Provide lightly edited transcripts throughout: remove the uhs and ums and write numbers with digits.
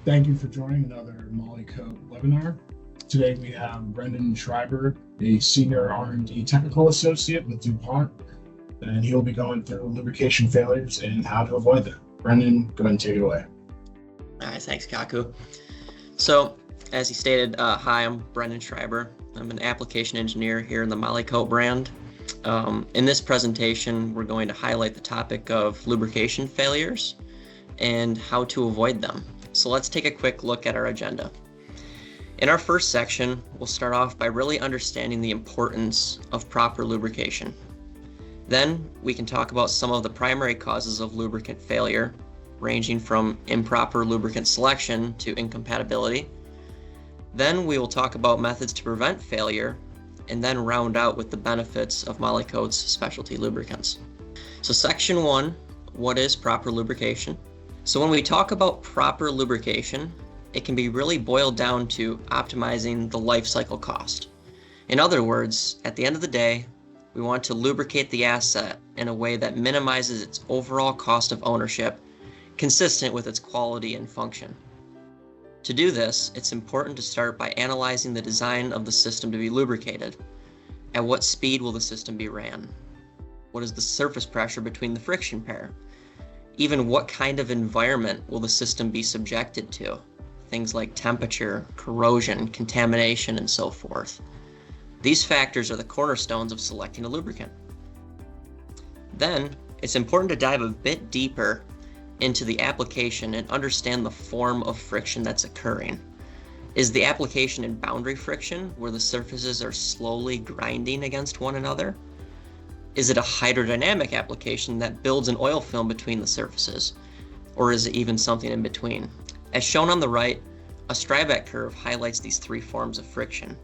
Thank you for joining another MOLYKOTE webinar. Today we have Brendan Schreiber, a Senior R&D Technical Associate with DuPont, and he'll be going through lubrication failures and how to avoid them. Brendan, go ahead and take it away. All right, thanks, Kaku. So, as he stated, hi, I'm Brendan Schreiber. I'm an application engineer here in the MOLYKOTE brand. In this presentation, we're going to highlight the topic of lubrication failures and how to avoid them. So let's take a quick look at our agenda. In our first section, we'll start off by really understanding the importance of proper lubrication. Then we can talk about some of the primary causes of lubricant failure, ranging from improper lubricant selection to incompatibility. Then we will talk about methods to prevent failure, and then round out with the benefits of MOLYKOTE's specialty lubricants. So section 1, what is proper lubrication? So when we talk about proper lubrication, it can be really boiled down to optimizing the life cycle cost. In other words, at the end of the day, we want to lubricate the asset in a way that minimizes its overall cost of ownership, consistent with its quality and function. To do this, it's important to start by analyzing the design of the system to be lubricated. At what speed will the system be ran? What is the surface pressure between the friction pair? Even what kind of environment will the system be subjected to? Things like temperature, corrosion, contamination, and so forth. These factors are the cornerstones of selecting a lubricant. Then, it's important to dive a bit deeper into the application and understand the form of friction that's occurring. Is the application in boundary friction, where the surfaces are slowly grinding against one another? Is it a hydrodynamic application that builds an oil film between the surfaces? Or is it even something in between? As shown on the right, a Strybek curve highlights these three forms of friction,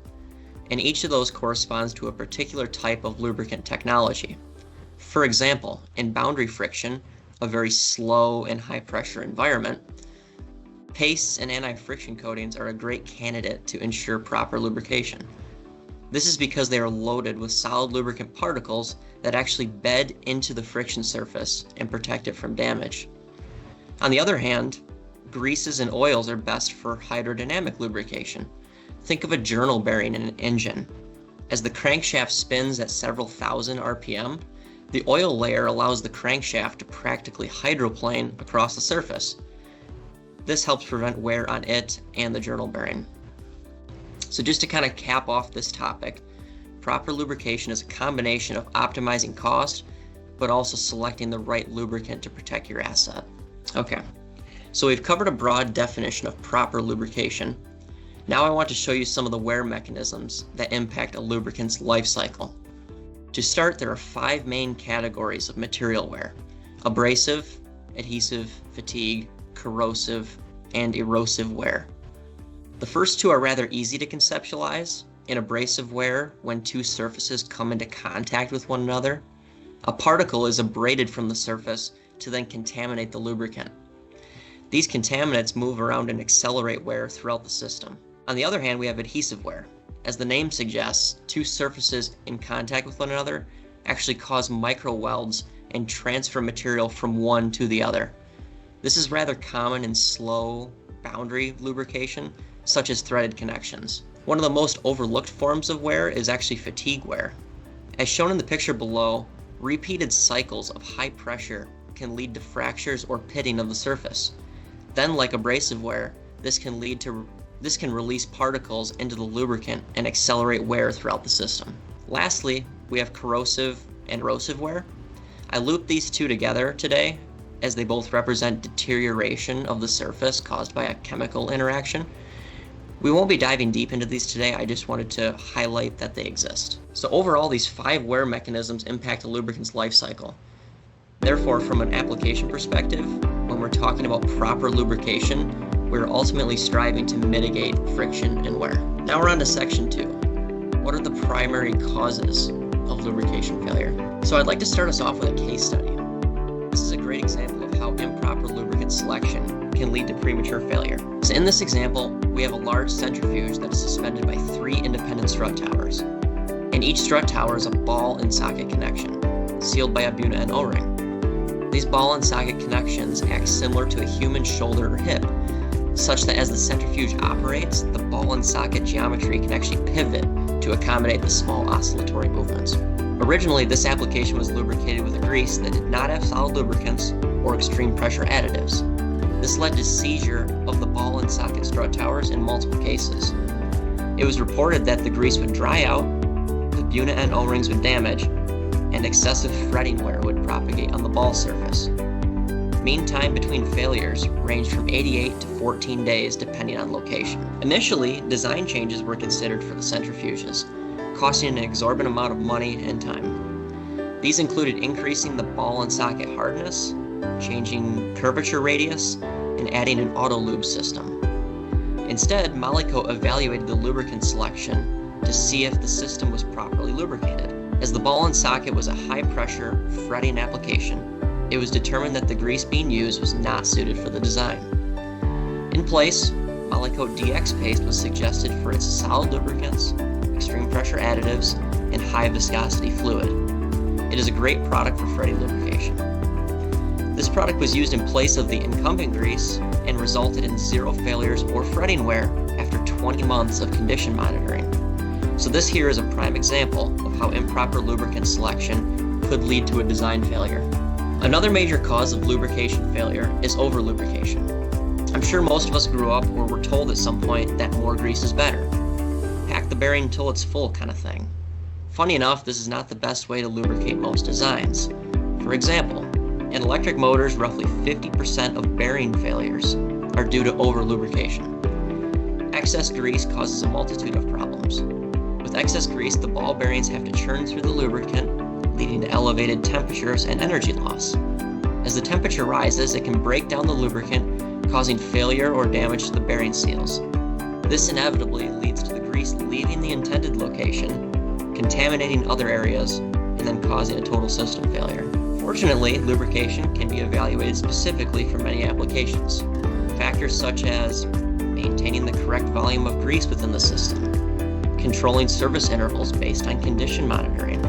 and each of those corresponds to a particular type of lubricant technology. For example, in boundary friction, a very slow and high pressure environment, pastes and anti-friction coatings are a great candidate to ensure proper lubrication. This is because they are loaded with solid lubricant particles that actually bed into the friction surface and protect it from damage. On the other hand, greases and oils are best for hydrodynamic lubrication. Think of a journal bearing in an engine. As the crankshaft spins at several thousand RPM, the oil layer allows the crankshaft to practically hydroplane across the surface. This helps prevent wear on it and the journal bearing. So just to kind of cap off this topic, proper lubrication is a combination of optimizing cost, but also selecting the right lubricant to protect your asset. Okay, so we've covered a broad definition of proper lubrication. Now I want to show you some of the wear mechanisms that impact a lubricant's life cycle. To start, there are 5 main categories of material wear: abrasive, adhesive, fatigue, corrosive, and erosive wear. The first two are rather easy to conceptualize. In abrasive wear, when two surfaces come into contact with one another, a particle is abraded from the surface to then contaminate the lubricant. These contaminants move around and accelerate wear throughout the system. On the other hand, we have adhesive wear. As the name suggests, two surfaces in contact with one another actually cause micro welds and transfer material from one to the other. This is rather common in slow boundary lubrication, such as threaded connections. One of the most overlooked forms of wear is actually fatigue wear. As shown in the picture below, repeated cycles of high pressure can lead to fractures or pitting of the surface. Then, like abrasive wear, this can release particles into the lubricant and accelerate wear throughout the system. Lastly, we have corrosive and erosive wear. I looped these two together today as they both represent deterioration of the surface caused by a chemical interaction. We won't be diving deep into these today, I just wanted to highlight that they exist. So overall, these 5 wear mechanisms impact a lubricant's life cycle. Therefore, from an application perspective, when we're talking about proper lubrication, we're ultimately striving to mitigate friction and wear. Now we're on to section 2. What are the primary causes of lubrication failure? So I'd like to start us off with a case study. This is a great example of how improper lubricant selection can lead to premature failure. So in this example, we have a large centrifuge that is suspended by 3 independent strut towers. In each strut tower is a ball and socket connection, sealed by a Buna O-ring. These ball and socket connections act similar to a human shoulder or hip, such that as the centrifuge operates, the ball and socket geometry can actually pivot to accommodate the small oscillatory movements. Originally, this application was lubricated with a grease that did not have solid lubricants or extreme pressure additives. This led to seizure of the ball and socket strut towers in multiple cases. It was reported that the grease would dry out, the unit and O-rings would damage, and excessive fretting wear would propagate on the ball surface. Mean time between failures ranged from 88 to 14 days depending on location. Initially, design changes were considered for the centrifuges, costing an exorbitant amount of money and time. These included increasing the ball and socket hardness, changing curvature radius, and adding an auto-lube system. Instead, MOLYKOTE evaluated the lubricant selection to see if the system was properly lubricated. As the ball and socket was a high-pressure, fretting application, it was determined that the grease being used was not suited for the design. In place, MOLYKOTE DX paste was suggested for its solid lubricants, extreme pressure additives, and high viscosity fluid. It is a great product for fretting lubrication. This product was used in place of the incumbent grease and resulted in 0 failures or fretting wear after 20 months of condition monitoring. So this here is a prime example of how improper lubricant selection could lead to a design failure. Another major cause of lubrication failure is over-lubrication. I'm sure most of us grew up or were told at some point that more grease is better. Pack the bearing until it's full kind of thing. Funny enough, this is not the best way to lubricate most designs. For example, in electric motors, roughly 50% of bearing failures are due to over-lubrication. Excess grease causes a multitude of problems. With excess grease, the ball bearings have to churn through the lubricant, leading to elevated temperatures and energy loss. As the temperature rises, it can break down the lubricant, causing failure or damage to the bearing seals. This inevitably leads to the grease leaving the intended location, contaminating other areas, and then causing a total system failure. Fortunately, lubrication can be evaluated specifically for many applications. Factors such as maintaining the correct volume of grease within the system, controlling service intervals based on condition monitoring,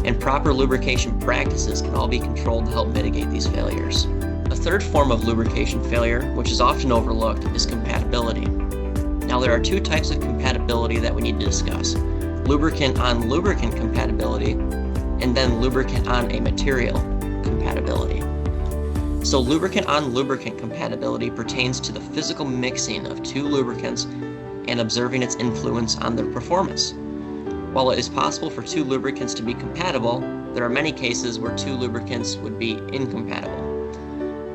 and proper lubrication practices can all be controlled to help mitigate these failures. A third form of lubrication failure, which is often overlooked, is compatibility. Now there are 2 types of compatibility that we need to discuss: lubricant on lubricant compatibility, and then lubricant on a material compatibility. So lubricant on lubricant compatibility pertains to the physical mixing of 2 lubricants and observing its influence on their performance. While it is possible for 2 lubricants to be compatible, there are many cases where 2 lubricants would be incompatible.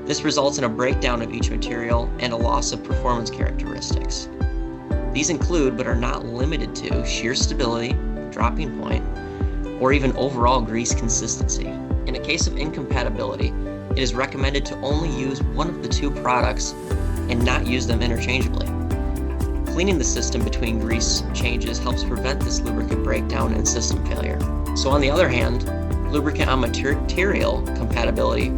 This results in a breakdown of each material and a loss of performance characteristics. These include, but are not limited to, shear stability, dropping point, or even overall grease consistency. In a case of incompatibility, it is recommended to only use one of the 2 products and not use them interchangeably. Cleaning the system between grease changes helps prevent this lubricant breakdown and system failure. So on the other hand, lubricant on material compatibility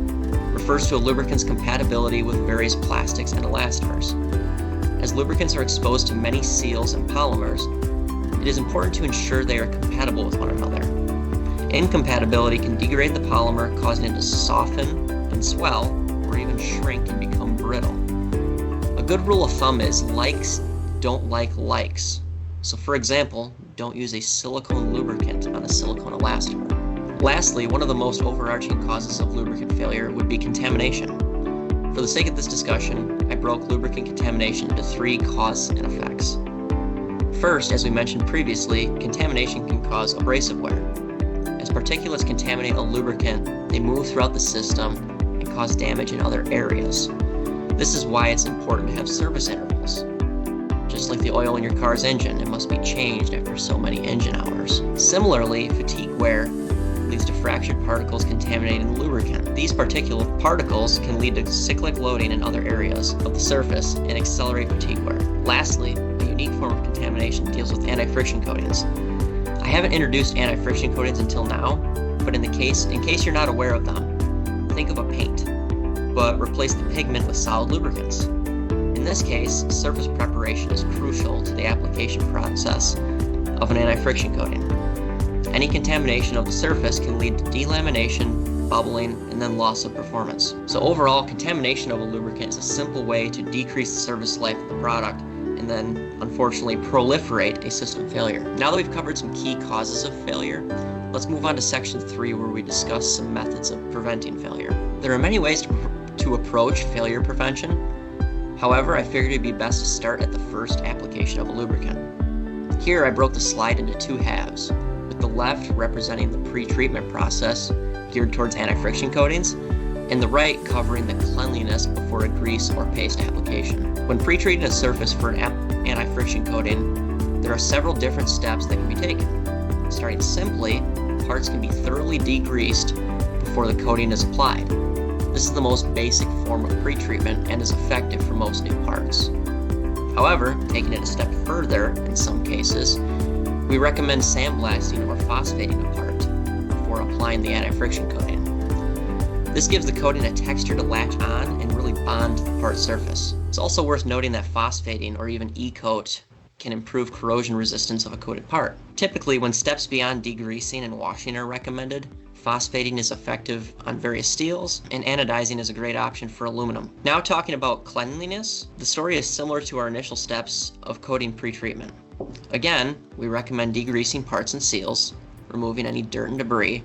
refers to a lubricant's compatibility with various plastics and elastomers. As lubricants are exposed to many seals and polymers, it is important to ensure they are compatible with one another. Incompatibility can degrade the polymer, causing it to soften and swell, or even shrink and become brittle. A good rule of thumb is likes don't like likes. So for example, don't use a silicone lubricant on a silicone elastomer. Lastly, one of the most overarching causes of lubricant failure would be contamination. For the sake of this discussion, I broke lubricant contamination into 3 causes and effects. First, as we mentioned previously, contamination can cause abrasive wear. As particulates contaminate a lubricant, they move throughout the system and cause damage in other areas. This is why it's important to have service intervals. Just like the oil in your car's engine, it must be changed after so many engine hours. Similarly, fatigue wear leads to fractured particles contaminating the lubricant. These particulate particles can lead to cyclic loading in other areas of the surface and accelerate fatigue wear. Lastly, a unique form of contamination deals with anti-friction coatings. I haven't introduced anti-friction coatings until now, but in case you're not aware of them, think of a paint, but replace the pigment with solid lubricants. In this case, surface preparation is crucial to the application process of an anti-friction coating. Any contamination of the surface can lead to delamination, bubbling, and then loss of performance. So overall, contamination of a lubricant is a simple way to decrease the service life of the product and then, unfortunately, proliferate a system failure. Now that we've covered some key causes of failure, let's move on to section 3, where we discuss some methods of preventing failure. There are many ways to approach failure prevention. However, I figured it'd be best to start at the first application of a lubricant. Here I broke the slide into two halves, with the left representing the pre-treatment process geared towards anti-friction coatings, and the right covering the cleanliness before a grease or paste application. When pre-treating a surface for an anti-friction coating, there are several different steps that can be taken. Starting simply, parts can be thoroughly degreased before the coating is applied. This is the most basic form of pre-treatment and is effective for most new parts. However, taking it a step further, in some cases, we recommend sandblasting or phosphating a part before applying the anti-friction coating. This gives the coating a texture to latch on and really bond to the part surface. It's also worth noting that phosphating or even e-coat can improve corrosion resistance of a coated part. Typically, when steps beyond degreasing and washing are recommended, phosphating is effective on various steels, and anodizing is a great option for aluminum. Now talking about cleanliness, the story is similar to our initial steps of coating pre-treatment. Again, we recommend degreasing parts and seals, removing any dirt and debris,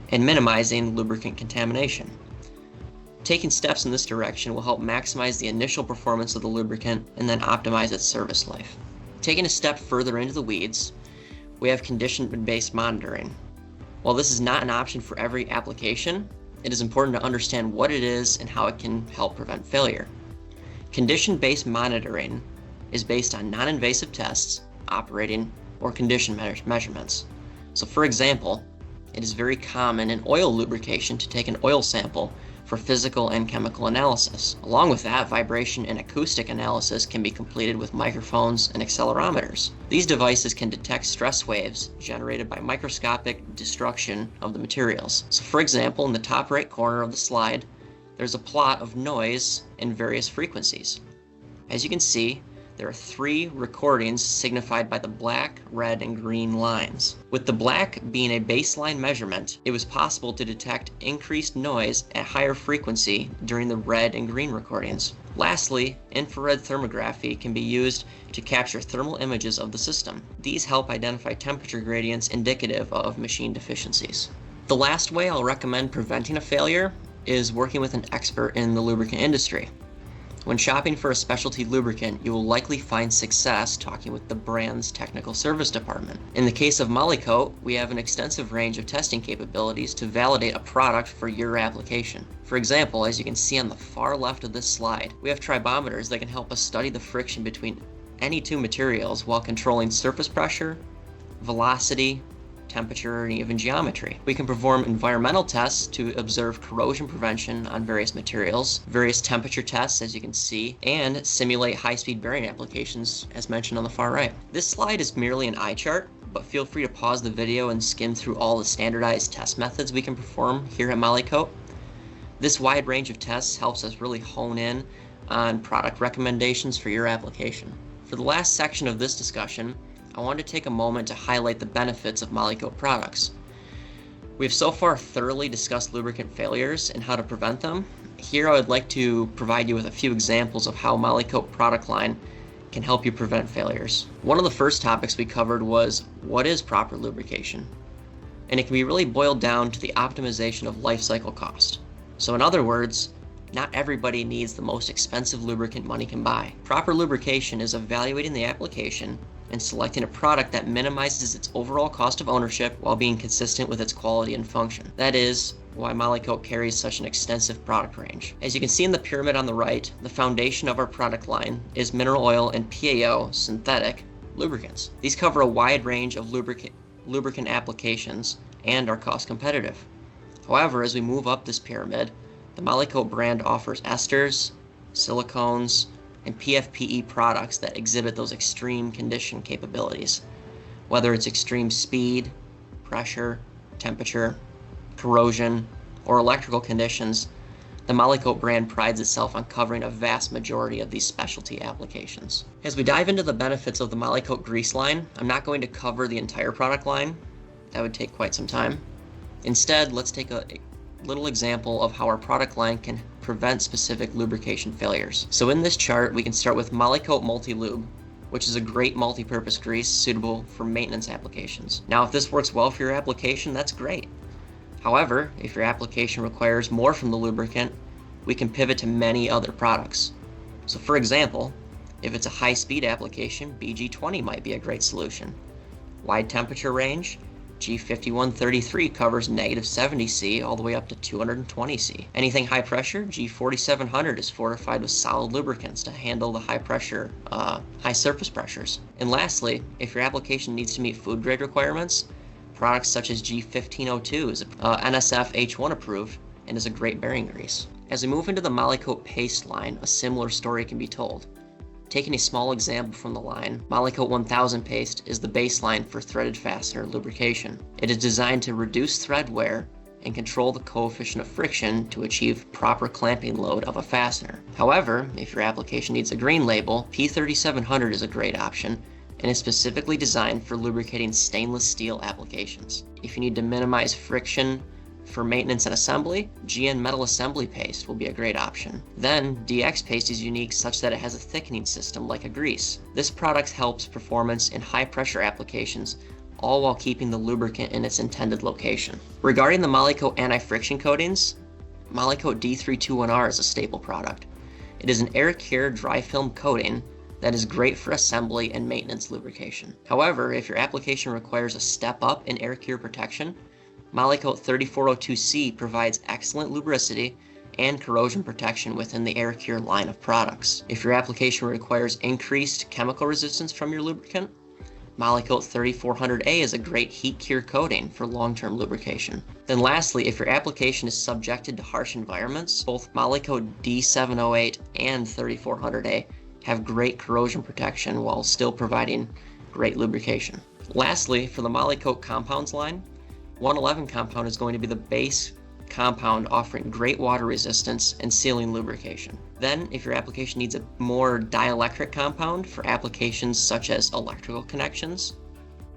and minimizing lubricant contamination. Taking steps in this direction will help maximize the initial performance of the lubricant and then optimize its service life. Taking a step further into the weeds, we have condition-based monitoring. While this is not an option for every application, it is important to understand what it is and how it can help prevent failure. Condition-based monitoring is based on non-invasive tests, operating, or condition measurements. So for example, it is very common in oil lubrication to take an oil sample for physical and chemical analysis. Along with that, vibration and acoustic analysis can be completed with microphones and accelerometers. These devices can detect stress waves generated by microscopic destruction of the materials. So for example, in the top right corner of the slide, there's a plot of noise in various frequencies. As you can see, there are 3 recordings signified by the black, red, and green lines. With the black being a baseline measurement, it was possible to detect increased noise at higher frequency during the red and green recordings. Lastly, infrared thermography can be used to capture thermal images of the system. These help identify temperature gradients indicative of machine deficiencies. The last way I'll recommend preventing a failure is working with an expert in the lubricant industry. When shopping for a specialty lubricant, you will likely find success talking with the brand's technical service department. In the case of MOLYKOTE, we have an extensive range of testing capabilities to validate a product for your application. For example, as you can see on the far left of this slide, we have tribometers that can help us study the friction between any 2 materials while controlling surface pressure, velocity, temperature, and even geometry. We can perform environmental tests to observe corrosion prevention on various materials, various temperature tests as you can see, and simulate high-speed bearing applications as mentioned on the far right. This slide is merely an eye chart, but feel free to pause the video and skim through all the standardized test methods we can perform here at MOLYKOTE. This wide range of tests helps us really hone in on product recommendations for your application. For the last section of this discussion, I want to take a moment to highlight the benefits of MOLYKOTE products. We've so far thoroughly discussed lubricant failures and how to prevent them. Here I would like to provide you with a few examples of how MOLYKOTE product line can help you prevent failures. One of the first topics we covered was what is proper lubrication? And it can be really boiled down to the optimization of life cycle cost. So in other words, not everybody needs the most expensive lubricant money can buy. Proper lubrication is evaluating the application and selecting a product that minimizes its overall cost of ownership while being consistent with its quality and function. That is why MOLYKOTE carries such an extensive product range. As you can see in the pyramid on the right, the foundation of our product line is mineral oil and PAO synthetic lubricants. These cover a wide range of lubricant applications and are cost competitive. However, as we move up this pyramid, the MOLYKOTE brand offers esters, silicones, and PFPE products that exhibit those extreme condition capabilities. Whether it's extreme speed, pressure, temperature, corrosion, or electrical conditions, the MOLYKOTE brand prides itself on covering a vast majority of these specialty applications. As we dive into the benefits of the MOLYKOTE grease line, I'm not going to cover the entire product line. That would take quite some time. Instead, let's take the little example of how our product line can prevent specific lubrication failures. So in this chart, we can start with MOLYKOTE Multi-Lube, which is a great multi-purpose grease suitable for maintenance applications. Now, if this works well for your application, that's great. However, if your application requires more from the lubricant, we can pivot to many other products. So for example, if it's a high-speed application, BG20 might be a great solution. Wide temperature range, G5133 covers -70°C all the way up to 220°C. Anything high pressure, G4700 is fortified with solid lubricants to handle the high surface pressures. And lastly, if your application needs to meet food grade requirements, products such as G1502 is NSF H1 approved and is a great bearing grease. As we move into the MOLYKOTE paste line, a similar story can be told. Taking a small example from the line, MOLYKOTE 1000 paste is the baseline for threaded fastener lubrication. It is designed to reduce thread wear and control the coefficient of friction to achieve proper clamping load of a fastener. However, if your application needs a green label, P3700 is a great option and is specifically designed for lubricating stainless steel applications. If you need to minimize friction for maintenance and assembly, GN metal assembly paste will be a great option. Then, DX paste is unique such that it has a thickening system like a grease. This product helps performance in high pressure applications, all while keeping the lubricant in its intended location. Regarding the MOLYKOTE anti-friction coatings, MOLYKOTE D321R is a staple product. It is an air-cure dry film coating that is great for assembly and maintenance lubrication. However, if your application requires a step up in air-cure protection, MOLYKOTE 3402C provides excellent lubricity and corrosion protection within the air-cure line of products. If your application requires increased chemical resistance from your lubricant, MOLYKOTE 3400A is a great heat cure coating for long-term lubrication. Then lastly, if your application is subjected to harsh environments, both MOLYKOTE D708 and 3400A have great corrosion protection while still providing great lubrication. Lastly, for the MOLYKOTE compounds line, 111 compound is going to be the base compound offering great water resistance and sealing lubrication. Then, if your application needs a more dielectric compound for applications such as electrical connections,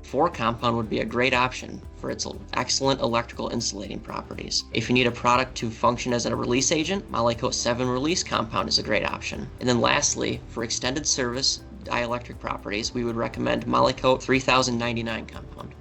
4 compound would be a great option for its excellent electrical insulating properties. If you need a product to function as a release agent, MOLYKOTE 7 release compound is a great option. And then lastly, for extended service dielectric properties, we would recommend MOLYKOTE 3099 compound.